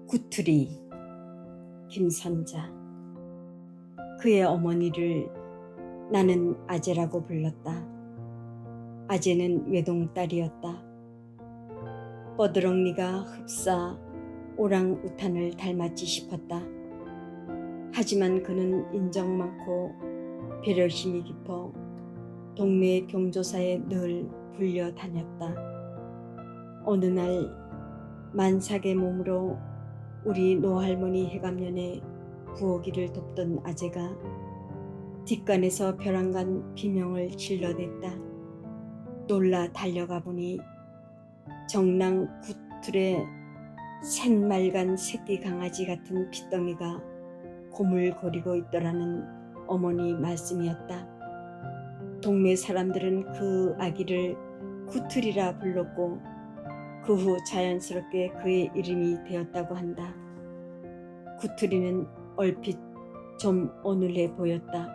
구투리 김선자. 그의 어머니를 나는 아재라고 불렀다. 아재는 외동딸이었다. 뻐드렁니가 흡사 오랑우탄을 닮았지 싶었다. 하지만 그는 인정 많고 배려심이 깊어 동네 경조사에 늘 불려 다녔다. 어느 날 만삭의 몸으로 우리 노할머니 해감년에 부엌일을 돕던 아재가 뒷간에서 벼랑간 비명을 질러댔다. 놀라 달려가 보니 정랑 구틀에 샛말간 새끼 강아지 같은 핏덩이가 고물거리고 있더라는 어머니 말씀이었다. 동네 사람들은 그 아기를 구틀이라 불렀고 그 후 자연스럽게 그의 이름이 되었다고 한다. 구틀이는 얼핏 좀 어눌해 보였다.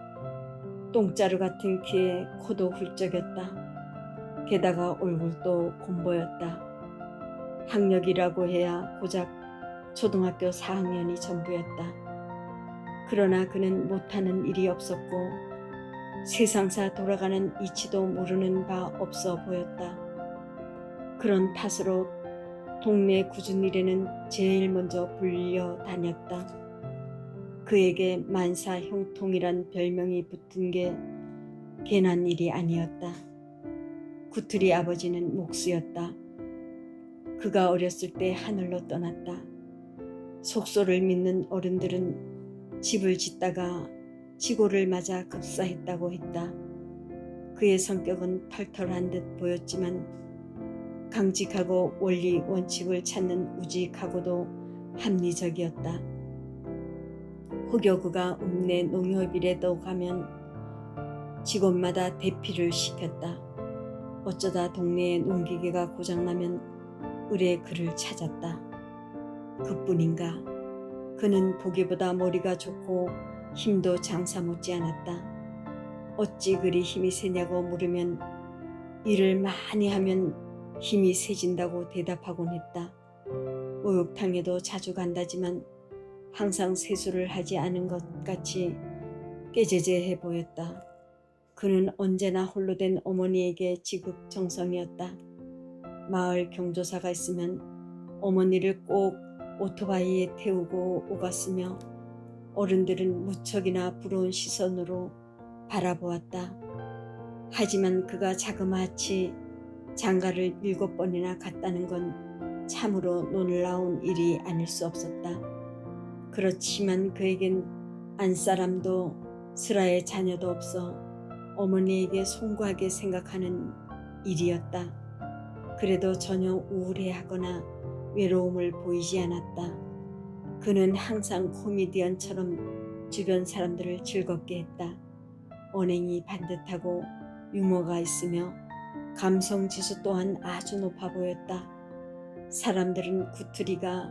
똥자루 같은 키에 코도 훌쩍였다. 게다가 얼굴도 곰보였다. 학력이라고 해야 고작 초등학교 4학년이 전부였다. 그러나 그는 못하는 일이 없었고 세상사 돌아가는 이치도 모르는 바 없어 보였다. 그런 탓으로 동네 굳은 일에는 제일 먼저 불려 다녔다. 그에게 만사 형통이란 별명이 붙은 게 괜한 일이 아니었다. 구틀이 아버지는 목수였다. 그가 어렸을 때 하늘로 떠났다. 속소를 믿는 어른들은 집을 짓다가 지고를 맞아 급사했다고 했다. 그의 성격은 털털한 듯 보였지만 강직하고 원리 원칙을 찾는 우직하고도 합리적이었다. 혹여 그가 읍내 농협일에도 가면 직원마다 대피를 시켰다. 어쩌다 동네에 농기계가 고장나면 을에 그를 찾았다. 그뿐인가? 그는 보기보다 머리가 좋고 힘도 장사 못지 않았다. 어찌 그리 힘이 세냐고 물으면 일을 많이 하면 힘이 세진다고 대답하곤 했다. 목욕탕에도 자주 간다지만 항상 세수를 하지 않은 것 같이 깨제제해 보였다. 그는 언제나 홀로 된 어머니에게 지극정성이었다. 마을 경조사가 있으면 어머니를 꼭 오토바이에 태우고 오갔으며 어른들은 무척이나 부러운 시선으로 바라보았다. 하지만 그가 자그마치 장가를 7번이나 갔다는 건 참으로 놀라운 일이 아닐 수 없었다. 그렇지만 그에겐 안사람도 슬아의 자녀도 없어 어머니에게 송구하게 생각하는 일이었다. 그래도 전혀 우울해하거나 외로움을 보이지 않았다. 그는 항상 코미디언처럼 주변 사람들을 즐겁게 했다. 언행이 반듯하고 유머가 있으며 감성지수 또한 아주 높아 보였다. 사람들은 구투리가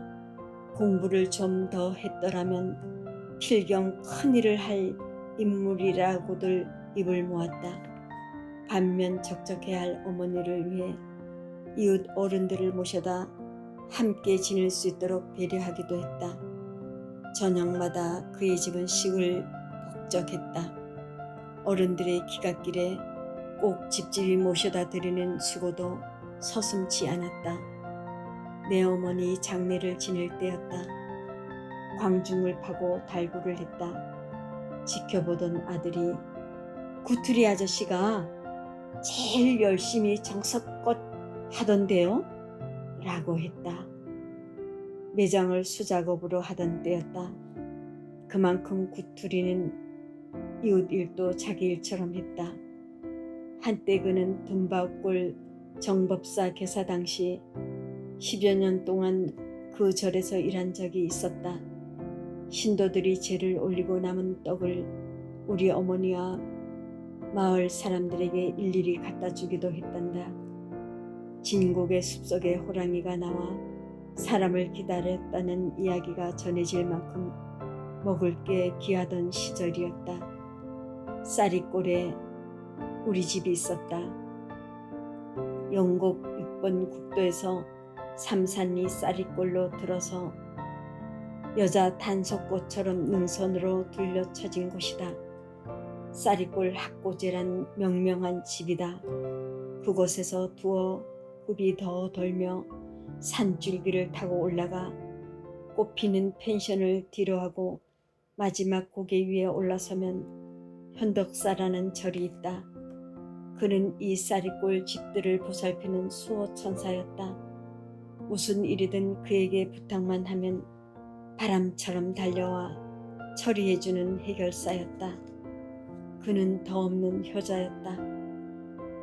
공부를 좀 더 했더라면 필경 큰일을 할 인물이라고들 입을 모았다. 반면 적적해야 할 어머니를 위해 이웃 어른들을 모셔다 함께 지낼 수 있도록 배려하기도 했다. 저녁마다 그의 집은 시끌벅적했다. 어른들의 기갓길에 꼭 집집이 모셔다 드리는 수고도 서슴지 않았다. 내 어머니 장례를 지낼 때였다. 광중을 파고 달구를 했다. 지켜보던 아들이 구투리 아저씨가 제일 열심히 정성껏 하던데요? 라고 했다. 매장을 수작업으로 하던 때였다. 그만큼 구투리는 이웃 일도 자기 일처럼 했다. 한때 그는 dum바골 정법사 개사 당시 10여 년 동안 그 절에서 일한 적이 있었다. 신도들이 제를 올리고 남은 떡을 우리 어머니와 마을 사람들에게 일일이 갖다 주기도 했단다. 진곡의 숲속에 호랑이가 나와 사람을 기다렸다는 이야기가 전해질 만큼 먹을 게 귀하던 시절이었다. 쌀이골에 우리 집이 있었다. 영곡 6번 국도에서 삼산리 쌀이골로 들어서 여자 단속꽃처럼 능선으로 둘러쳐진 곳이다. 쌀이골 학고제란 명명한 집이다. 그곳에서 두어 굽이 더 돌며 산줄기를 타고 올라가 꽃피는 펜션을 뒤로하고 마지막 고개 위에 올라서면 현덕사라는 절이 있다. 그는 이 쌀이골 집들을 보살피는 수호천사였다. 무슨 일이든 그에게 부탁만 하면 바람처럼 달려와 처리해주는 해결사였다. 그는 더 없는 효자였다.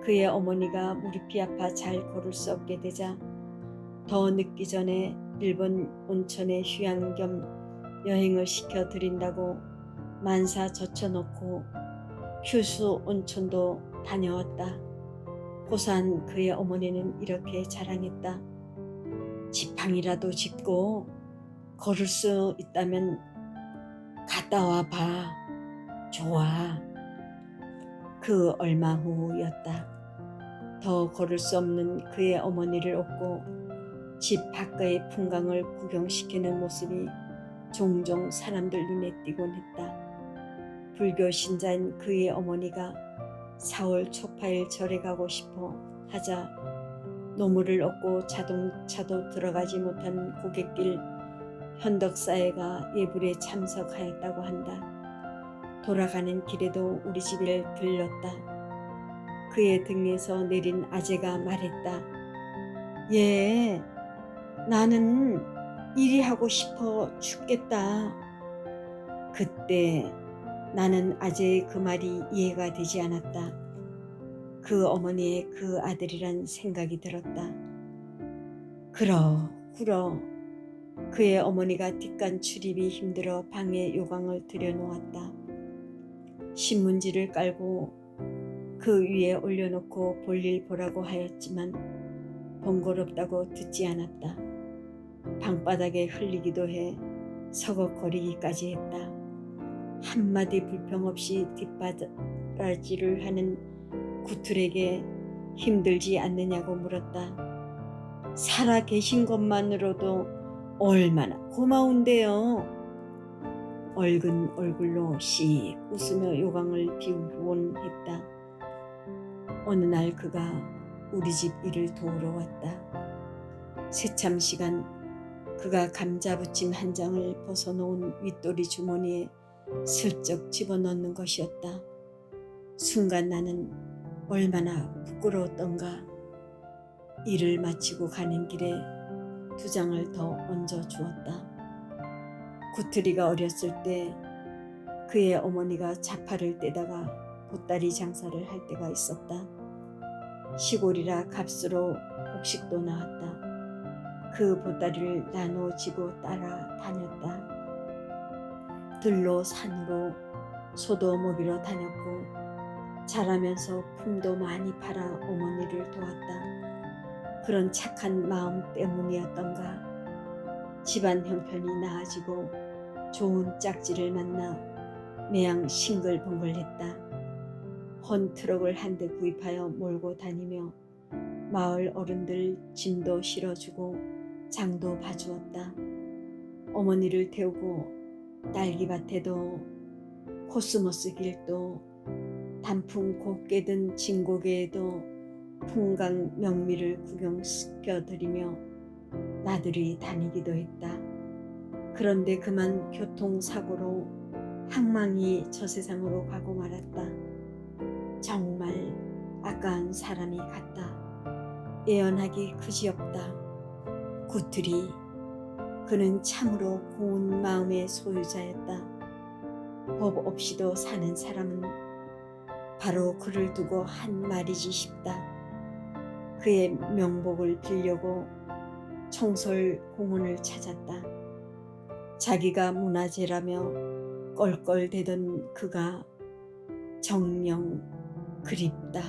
그의 어머니가 무릎이 아파 잘 걸을 수 없게 되자 더 늦기 전에 일본 온천에 휴양 겸 여행을 시켜드린다고 만사 젖혀놓고 큐슈 온천도 다녀왔다. 고사한 그의 어머니는 이렇게 자랑했다. 지팡이라도 짚고 걸을 수 있다면 갔다 와 봐. 좋아. 그 얼마 후였다. 더 걸을 수 없는 그의 어머니를 업고 집 밖의 풍광을 구경시키는 모습이 종종 사람들 눈에 띄곤 했다. 불교 신자인 그의 어머니가 4월 초파일 절에 가고 싶어 하자 노무를 얻고 자동차도 들어가지 못한 고갯길 현덕사회가 예불에 참석하였다고 한다. 돌아가는 길에도 우리 집을 들렀다. 그의 등에서 내린 아재가 말했다. 예, 나는 일이 하고 싶어 죽겠다. 그때 나는 아재의 그 말이 이해가 되지 않았다. 그 어머니의 그 아들이란 생각이 들었다. 그러. 그의 어머니가 뒷간 출입이 힘들어 방에 요강을 들여놓았다. 신문지를 깔고 그 위에 올려놓고 볼일 보라고 하였지만 번거롭다고 듣지 않았다. 방바닥에 흘리기도 해 서걱거리기까지 했다. 한마디 불평 없이 뒷바라지를 하는 구틀에게 힘들지 않느냐고 물었다. 살아 계신 것만으로도 얼마나 고마운데요. 얼근 얼굴로 씩 웃으며 요강을 비우곤 했다. 어느 날 그가 우리 집 일을 도우러 왔다. 새참 시간 그가 감자 부침 한 장을 벗어놓은 윗도리 주머니에 슬쩍 집어넣는 것이었다. 순간 나는 얼마나 부끄러웠던가. 일을 마치고 가는 길에 2장을 더 얹어 주었다. 구트리가 어렸을 때 그의 어머니가 자파를 떼다가 보따리 장사를 할 때가 있었다. 시골이라 값으로 곡식도 나왔다. 그 보따리를 나눠 지고 따라 다녔다. 들로 산으로 소도 먹이러 다녔고 자라면서 품도 많이 팔아 어머니를 도왔다. 그런 착한 마음 때문이었던가 집안 형편이 나아지고 좋은 짝지를 만나 매양 싱글벙글했다. 헌 트럭을 한 대 구입하여 몰고 다니며 마을 어른들 짐도 실어주고 장도 봐주었다. 어머니를 태우고 딸기밭에도 코스모스 길도 단풍 곱게 든 진고개에도 풍광 명미를 구경시켜드리며 나들이 다니기도 했다. 그런데 그만 교통사고로 항망이 저 세상으로 가고 말았다. 정말 아까운 사람이 같다. 예언하기 그지없다. 구트리, 그는 참으로 고운 마음의 소유자였다. 법 없이도 사는 사람은 바로 그를 두고 한 말이지 싶다. 그의 명복을 빌려고 청솔 공원을 찾았다. 자기가 문화재라며 껄껄대던 그가 정녕 그립다.